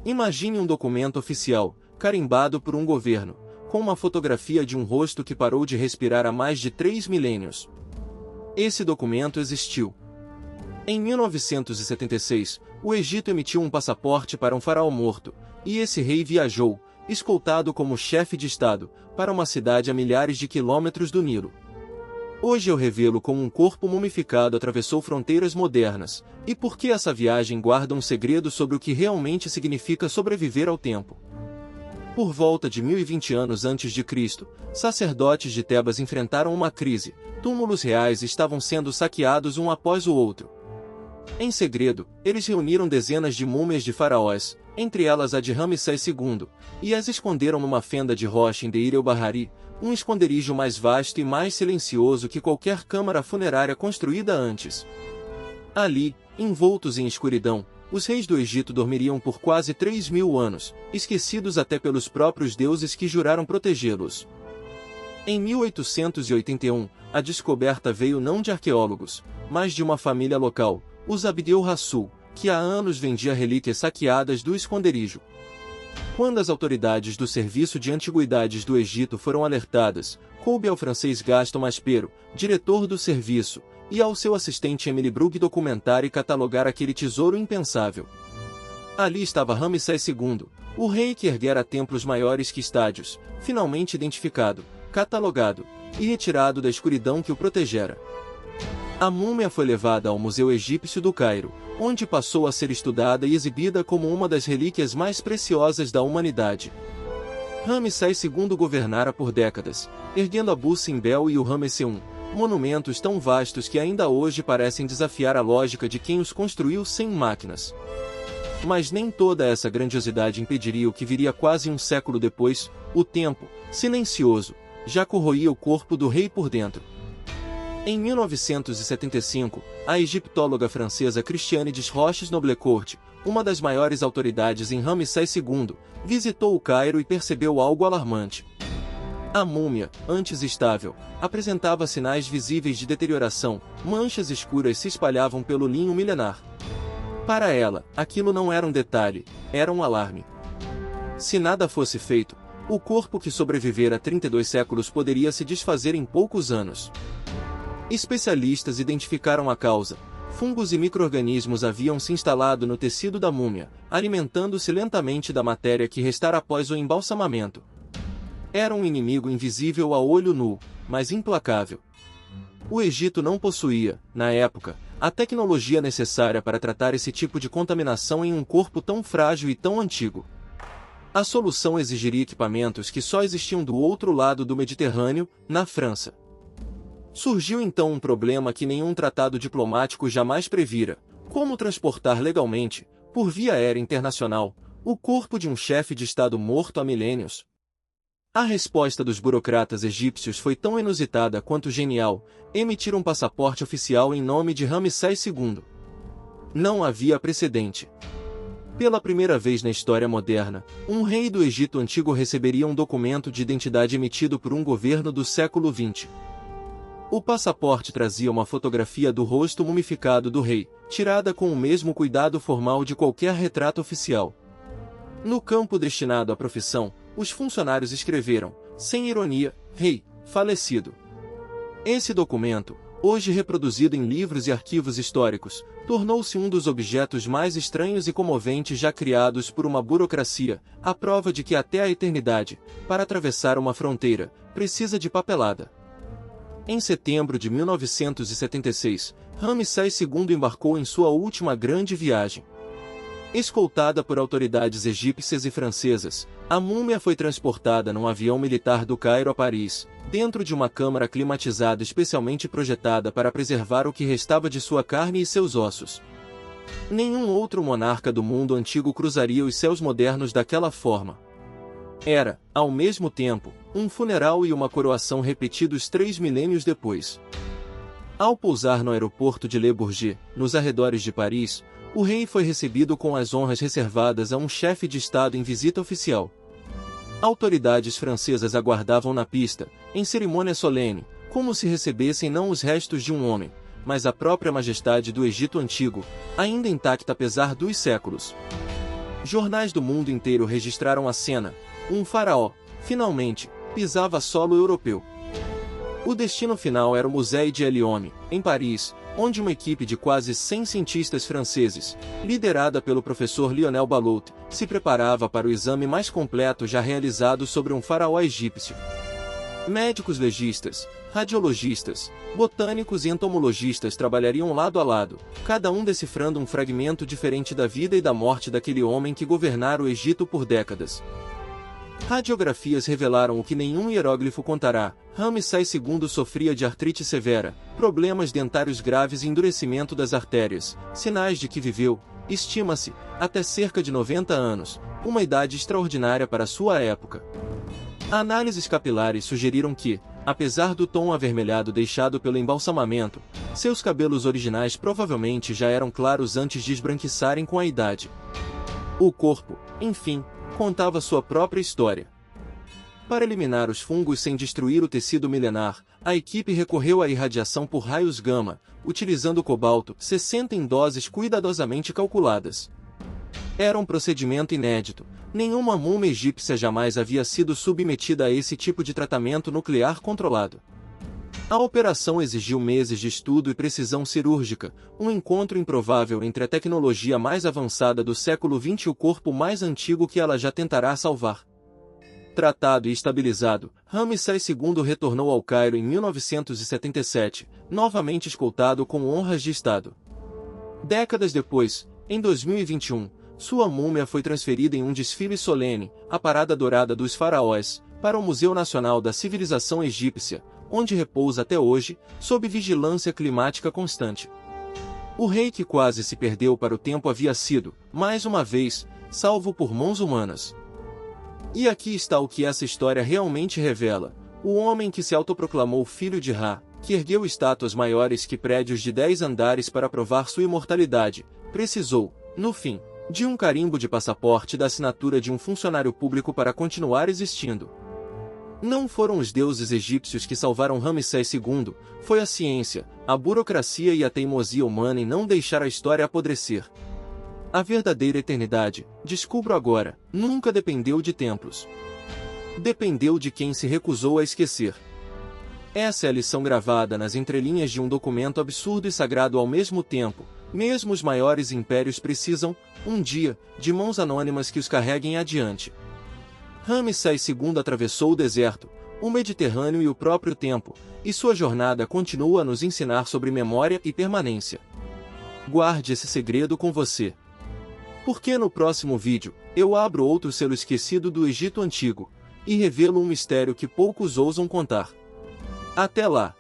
Imagine um documento oficial, carimbado por um governo, com uma fotografia de um rosto que parou de respirar há mais de 3 milênios. Esse documento existiu. Em 1976, o Egito emitiu um passaporte para um faraó morto, e esse rei viajou, escoltado como chefe de Estado, para uma cidade a milhares de quilômetros do Nilo. Hoje eu revelo como um corpo mumificado atravessou fronteiras modernas, e por que essa viagem guarda um segredo sobre o que realmente significa sobreviver ao tempo. Por volta de 1020 anos antes de Cristo, sacerdotes de Tebas enfrentaram uma crise, túmulos reais estavam sendo saqueados um após o outro. Em segredo, eles reuniram dezenas de múmias de faraós, entre elas a de Ramsés II, e as esconderam numa fenda de rocha em Deir el-Bahari, um esconderijo mais vasto e mais silencioso que qualquer câmara funerária construída antes. Ali, envoltos em escuridão, os reis do Egito dormiriam por quase 3.000 anos, esquecidos até pelos próprios deuses que juraram protegê-los. Em 1881, a descoberta veio não de arqueólogos, mas de uma família local, os Abdel Rassul, que há anos vendia relíquias saqueadas do esconderijo. Quando as autoridades do Serviço de Antiguidades do Egito foram alertadas, coube ao francês Gaston Maspero, diretor do serviço, e ao seu assistente Emily Brugge documentar e catalogar aquele tesouro impensável. Ali estava Ramsés II, o rei que erguera templos maiores que estádios, finalmente identificado, catalogado e retirado da escuridão que o protegera. A múmia foi levada ao Museu Egípcio do Cairo, onde passou a ser estudada e exibida como uma das relíquias mais preciosas da humanidade. Ramsés II governara por décadas, erguendo Abu Simbel e o Ramsés I, monumentos tão vastos que ainda hoje parecem desafiar a lógica de quem os construiu sem máquinas. Mas nem toda essa grandiosidade impediria o que viria quase um século depois: o tempo, silencioso, já corroía o corpo do rei por dentro. Em 1975, a egiptóloga francesa Christiane Desroches-Noblecourt, uma das maiores autoridades em Ramsés II, visitou o Cairo e percebeu algo alarmante. A múmia, antes estável, apresentava sinais visíveis de deterioração, manchas escuras se espalhavam pelo linho milenar. Para ela, aquilo não era um detalhe, era um alarme. Se nada fosse feito, o corpo que sobrevivera a 32 séculos poderia se desfazer em poucos anos. Especialistas identificaram a causa. Fungos e micro-organismos haviam se instalado no tecido da múmia, alimentando-se lentamente da matéria que restara após o embalsamamento. Era um inimigo invisível a olho nu, mas implacável. O Egito não possuía, na época, a tecnologia necessária para tratar esse tipo de contaminação em um corpo tão frágil e tão antigo. A solução exigiria equipamentos que só existiam do outro lado do Mediterrâneo, na França. Surgiu então um problema que nenhum tratado diplomático jamais previra: como transportar legalmente, por via aérea internacional, o corpo de um chefe de Estado morto há milênios. A resposta dos burocratas egípcios foi tão inusitada quanto genial: emitir um passaporte oficial em nome de Ramsés II. Não havia precedente. Pela primeira vez na história moderna, um rei do Egito Antigo receberia um documento de identidade emitido por um governo do século XX. O passaporte trazia uma fotografia do rosto mumificado do rei, tirada com o mesmo cuidado formal de qualquer retrato oficial. No campo destinado à profissão, os funcionários escreveram, sem ironia, rei, falecido. Esse documento, hoje reproduzido em livros e arquivos históricos, tornou-se um dos objetos mais estranhos e comoventes já criados por uma burocracia, a prova de que até a eternidade, para atravessar uma fronteira, precisa de papelada. Em setembro de 1976, Ramsés II embarcou em sua última grande viagem. Escoltada por autoridades egípcias e francesas, a múmia foi transportada num avião militar do Cairo a Paris, dentro de uma câmara climatizada especialmente projetada para preservar o que restava de sua carne e seus ossos. Nenhum outro monarca do mundo antigo cruzaria os céus modernos daquela forma. Era, ao mesmo tempo, um funeral e uma coroação repetidos 3 milênios depois. Ao pousar no aeroporto de Le Bourget, nos arredores de Paris, o rei foi recebido com as honras reservadas a um chefe de Estado em visita oficial. Autoridades francesas aguardavam na pista, em cerimônia solene, como se recebessem não os restos de um homem, mas a própria majestade do Egito Antigo, ainda intacta apesar dos séculos. Jornais do mundo inteiro registraram a cena. Um faraó, finalmente, pisava solo europeu. O destino final era o Musée de Lyon, em Paris, onde uma equipe de quase 100 cientistas franceses, liderada pelo professor Lionel Balout, se preparava para o exame mais completo já realizado sobre um faraó egípcio. Médicos legistas, radiologistas, botânicos e entomologistas trabalhariam lado a lado, cada um decifrando um fragmento diferente da vida e da morte daquele homem que governara o Egito por décadas. Radiografias revelaram o que nenhum hieróglifo contará. Ramsés II sofria de artrite severa, problemas dentários graves e endurecimento das artérias, sinais de que viveu, estima-se, até cerca de 90 anos, uma idade extraordinária para sua época. Análises capilares sugeriram que, apesar do tom avermelhado deixado pelo embalsamamento, seus cabelos originais provavelmente já eram claros antes de esbranquiçarem com a idade. O corpo, enfim, contava sua própria história. Para eliminar os fungos sem destruir o tecido milenar, a equipe recorreu à irradiação por raios gama, utilizando cobalto-60 em doses cuidadosamente calculadas. Era um procedimento inédito. Nenhuma múmia egípcia jamais havia sido submetida a esse tipo de tratamento nuclear controlado. A operação exigiu meses de estudo e precisão cirúrgica, um encontro improvável entre a tecnologia mais avançada do século XX e o corpo mais antigo que ela já tentará salvar. Tratado e estabilizado, Ramsés II retornou ao Cairo em 1977, novamente escoltado com honras de Estado. Décadas depois, em 2021, sua múmia foi transferida em um desfile solene, a Parada Dourada dos Faraós, para o Museu Nacional da Civilização Egípcia, onde repousa até hoje, sob vigilância climática constante. O rei que quase se perdeu para o tempo havia sido, mais uma vez, salvo por mãos humanas. E aqui está o que essa história realmente revela: o homem que se autoproclamou filho de Ra, que ergueu estátuas maiores que prédios de 10 andares para provar sua imortalidade, precisou, no fim, de um carimbo de passaporte da assinatura de um funcionário público para continuar existindo. Não foram os deuses egípcios que salvaram Ramsés II, foi a ciência, a burocracia e a teimosia humana em não deixar a história apodrecer. A verdadeira eternidade, descubro agora, nunca dependeu de templos. Dependeu de quem se recusou a esquecer. Essa é a lição gravada nas entrelinhas de um documento absurdo e sagrado ao mesmo tempo. Mesmo os maiores impérios precisam, um dia, de mãos anônimas que os carreguem adiante. Ramsés II atravessou o deserto, o Mediterrâneo e o próprio tempo, e sua jornada continua a nos ensinar sobre memória e permanência. Guarde esse segredo com você. Porque no próximo vídeo, eu abro outro selo esquecido do Egito Antigo, e revelo um mistério que poucos ousam contar. Até lá!